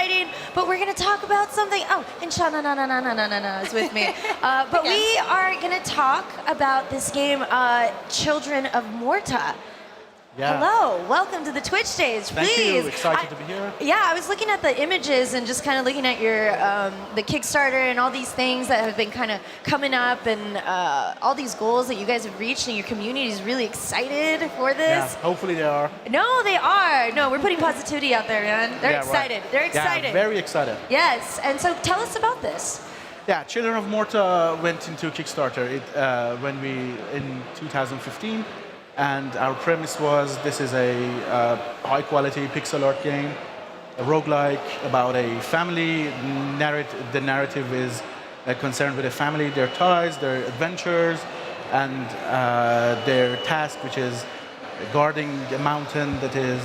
exciting. But we're going to talk about something. Oh, and Sha-na-na-na-na-na-na-na is with me. But we are going to talk about this game, Children of Morta. Yeah. Hello, welcome to the Twitch stage. Thank Please. you. Excited to be here. Yeah, I was looking at the images and just kind of looking at your the Kickstarter and all these things that have been kind of coming up and all these goals that you guys have reached, and your community is really excited for this. Yeah, hopefully they are. No, they are. No, we're putting positivity out there, man. They're excited. Right. They're excited. Yeah, very excited. Yes, and so tell us about this. Yeah, Children of Morta went into Kickstarter when we in 2015. And our premise was this is a high-quality pixel art game, a roguelike about a family. The narrative is concerned with a family, their ties, their adventures, and their task, which is guarding a mountain that is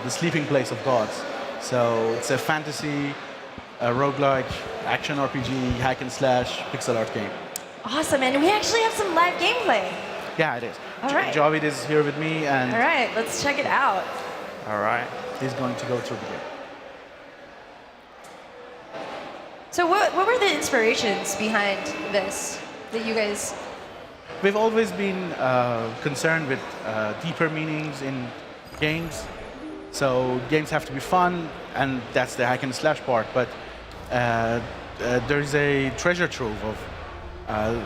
the sleeping place of gods. So it's a fantasy, a roguelike, action RPG, hack and slash, pixel art game. Awesome, and we actually have some live gameplay. Yeah, it is. All right. Javid is here with me, and all right, let's check it out. All right, he's going to go through the game. So what were the inspirations behind this that you guys? We've always been concerned with deeper meanings in games. So games have to be fun, and that's the hack and slash part. But there's a treasure trove of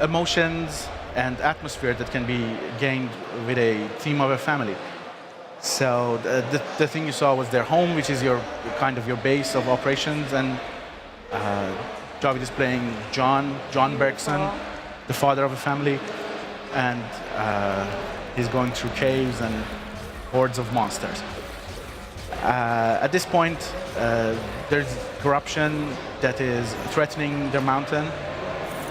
emotions and atmosphere that can be gained with a theme of a family. So the thing you saw was their home, which is your kind of your base of operations, and Javid is playing John Bergson, the father of a family, and he's going through caves and hordes of monsters. At this point, there's corruption that is threatening their mountain,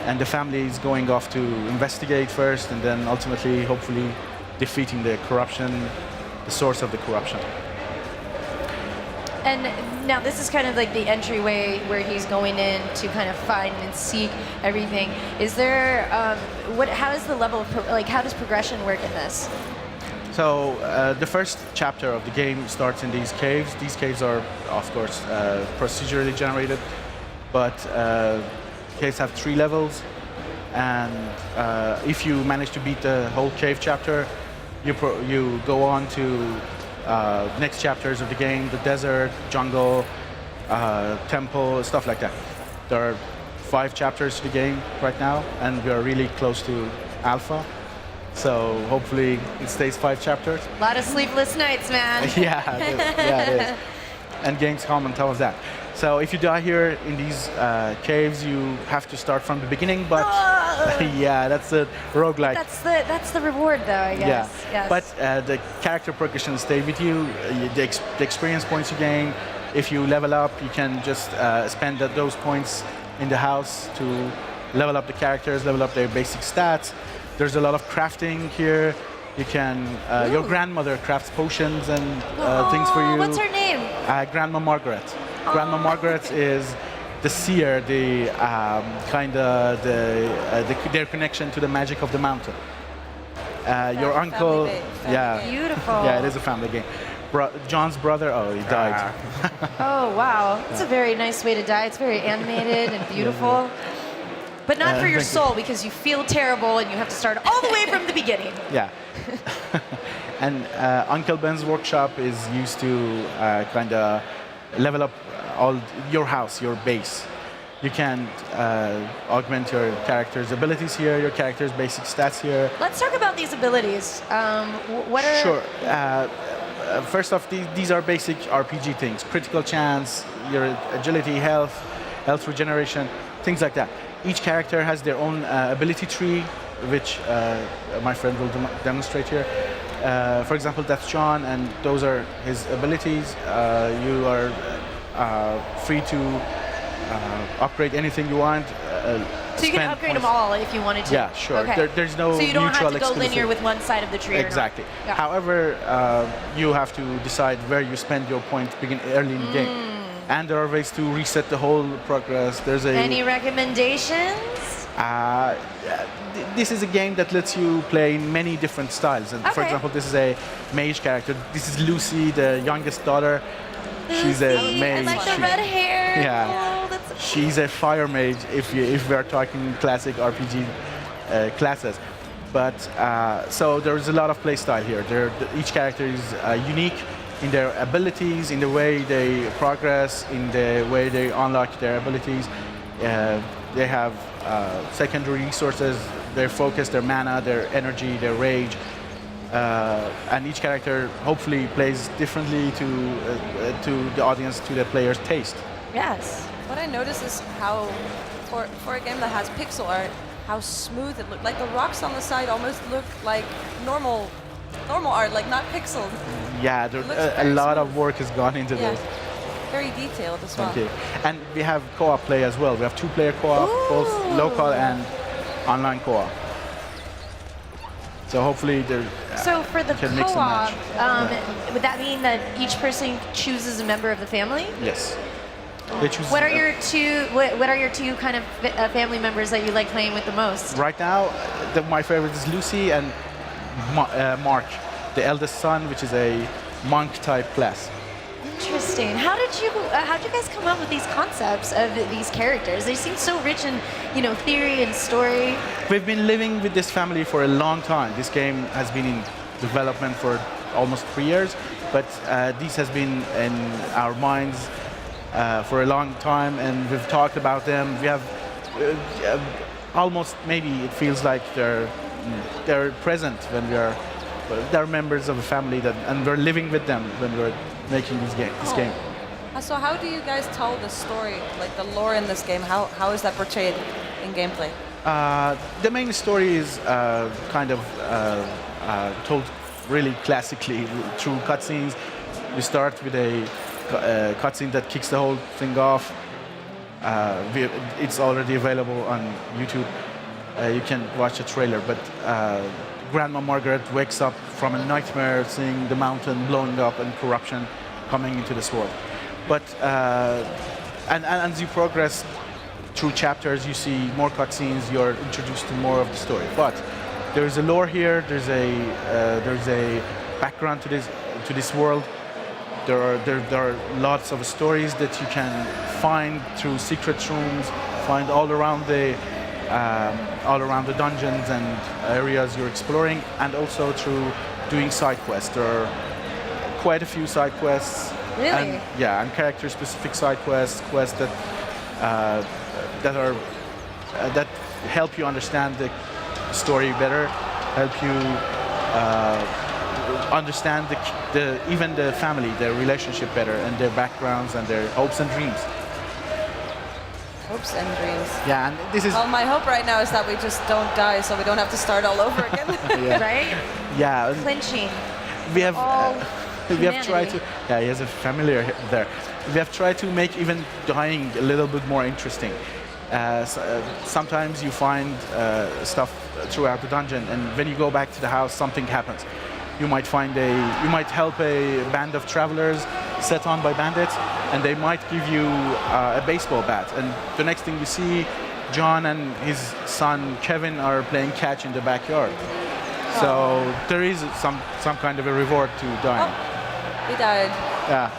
and the family is going off to investigate first, and then ultimately, hopefully, defeating the corruption, the source of the corruption. And now this is kind of like the entryway where he's going in to kind of find and seek everything. Is there, how is the level of, how does progression work in this? So the first chapter of the game starts in these caves. These caves are, of course, procedurally generated, but caves have 3 levels, and if you manage to beat the whole cave chapter, you go on to next chapters of the game, the desert, jungle, temple, stuff like that. There are 5 chapters to the game right now, and we are really close to alpha. So hopefully it stays 5 chapters. A lot of sleepless nights, man. Yeah, it is. And Gamescom on top of that. So if you die here in these caves, you have to start from the beginning, but yeah, that's a roguelike. That's the reward, though, I guess. Yeah. Yes. But the character progression stay with you. The experience points you gain. If you level up, you can just spend those points in the house to level up the characters, level up their basic stats. There's a lot of crafting here. You can, your grandmother crafts potions and things for you. What's her name? Grandma Margaret. Grandma Margaret is the seer, the their connection to the magic of the mountain. Your uncle, yeah, beautiful. Yeah, it is a family game. John's brother, he died. Oh wow, it's a very nice way to die. It's very animated and beautiful. But not for your soul, because you feel terrible and you have to start all the way from the beginning. Yeah. And Uncle Ben's workshop is used to kind of level up all your house, your base. You can augment your character's abilities here, your character's basic stats here. Let's talk about these abilities. What are... Sure. First off, these are basic RPG things. Critical chance, your agility, health regeneration, things like that. Each character has their own ability tree, which my friend will demonstrate here. For example, that's John, and those are his abilities. You are free to upgrade anything you want. So you can upgrade them all if you wanted to? Yeah, sure. Okay. There's no so you don't have to go exclusive. linear with one side of the tree. Exactly. Yeah. However, you have to decide where you spend your points early in the game. And there are ways to reset the whole progress. There's Any recommendations? This is a game that lets you play in many different styles. And for example, this is a mage character. This is Lucy, the youngest daughter. She's a Lucy. I mage. like the red hair. Yeah. Oh, that's so She's a fire mage if we are talking classic RPG classes. But so there's a lot of playstyle here. Each character is unique in their abilities, in the way they progress, in the way they unlock their abilities. They have secondary resources, their focus, their mana, their energy, their rage. And each character hopefully plays differently to the audience, to the player's taste. Yes. What I notice is how, for a game that has pixel art, how smooth it looked. Like the rocks on the side almost look like normal art, like not pixeled. Yeah, a lot of work has gone into this. Very detailed as well. Okay. And we have co-op play as well. We have two-player co-op, both local and online co-op. So hopefully there. So for the can mix and co-op, match. would that mean that each person chooses a member of the family? Yes. They choose. What are your two? What are your two kind of family members that you like playing with the most? Right now, my favorite is Lucy and Mark, the eldest son, which is a monk-type class. Interesting. How did you guys come up with these concepts of these characters? They seem so rich in, theory and story. We've been living with this family for a long time. This game has been in development for almost 3 years, but this has been in our minds for a long time, and we've talked about them. We have almost, maybe it feels like they're present when they're members of a family and we're living with them when we're making this game. So how do you guys tell the story, like the lore in this game? How is that portrayed in gameplay? The main story is told really classically through cutscenes. We start with a cutscene that kicks the whole thing off. It's already available on YouTube. You can watch a trailer, but Grandma Margaret wakes up from a nightmare, seeing the mountain blowing up and corruption coming into this world. But and as you progress through chapters, you see more cutscenes. You're introduced to more of the story. But there is a lore here. There's a background to this world. There are lots of stories that you can find through secret rooms, find all around the dungeons and areas you're exploring, and also through doing side quests. There are quite a few side quests. Really? And character-specific side quests that help you understand the story better, help you understand even the family, their relationship better, and their backgrounds and their hopes and dreams. Hopes and dreams. Yeah, and this is. Well, my hope right now is that we just don't die, so we don't have to start all over again. Right? Yeah. Clinching. We have. We have humanity. tried to. Yeah, he has a familiar there. We have tried to make even dying a little bit more interesting. Sometimes you find stuff throughout the dungeon, and when you go back to the house, something happens. You might help a band of travelers set on by bandits, and they might give you a baseball bat. And the next thing you see, John and his son Kevin are playing catch in the backyard. So there is some kind of a reward to dying. Oh, we died. Yeah.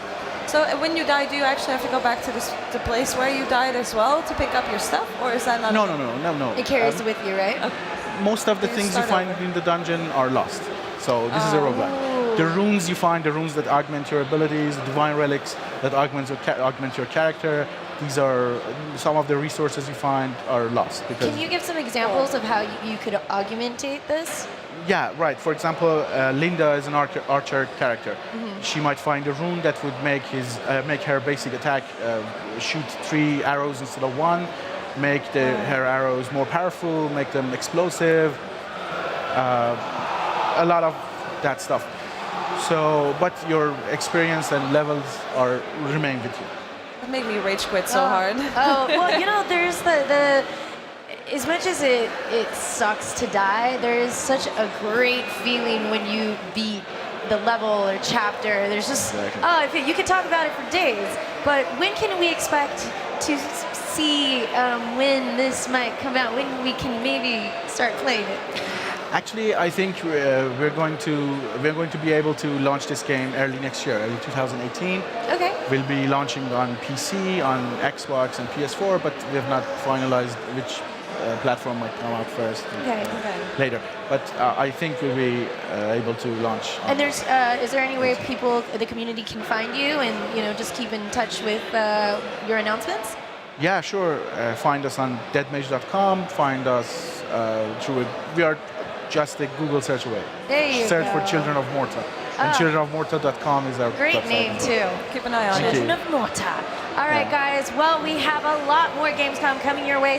So when you die, do you actually have to go back to the place where you died as well to pick up your stuff, or is that not? No. It carries with you, right? Most of the You things you start find over. in the dungeon are lost. So this is a roguelike. The runes you find, the runes that augment your abilities, the divine relics that augment your character. These are some of the resources you find are lost. Because Can you give some examples of how you could augmentate this? Yeah, right. For example, Linda is an archer character. She might find a rune that would make her basic attack shoot 3 arrows instead of 1, make her arrows more powerful, make them explosive. A lot of that stuff. So, but your experience and levels remain with you. That made me rage quit so hard. Well, there's the as much as it sucks to die, there is such a great feeling when you beat the level or chapter. There's just, you could talk about it for days. But when can we expect to see when this might come out? When we can maybe start playing it? Actually, I think we're going to be able to launch this game early next year, early 2018. Okay. We'll be launching on PC, on Xbox, and PS4, but we have not finalized which platform might come out first Okay. later. But I think we'll be able to launch. And there's, is there any way people, the community, can find you and just keep in touch with your announcements? Yeah, sure. Find us on deadmage.com. Find us through. We are just a Google search away. There you Search go. for Children of Morta. And childrenofmorta.com is our Great website. name too. Keep an eye on it. Children of Morta. All right, Yeah. guys. Well, we have a lot more Gamescom coming your way.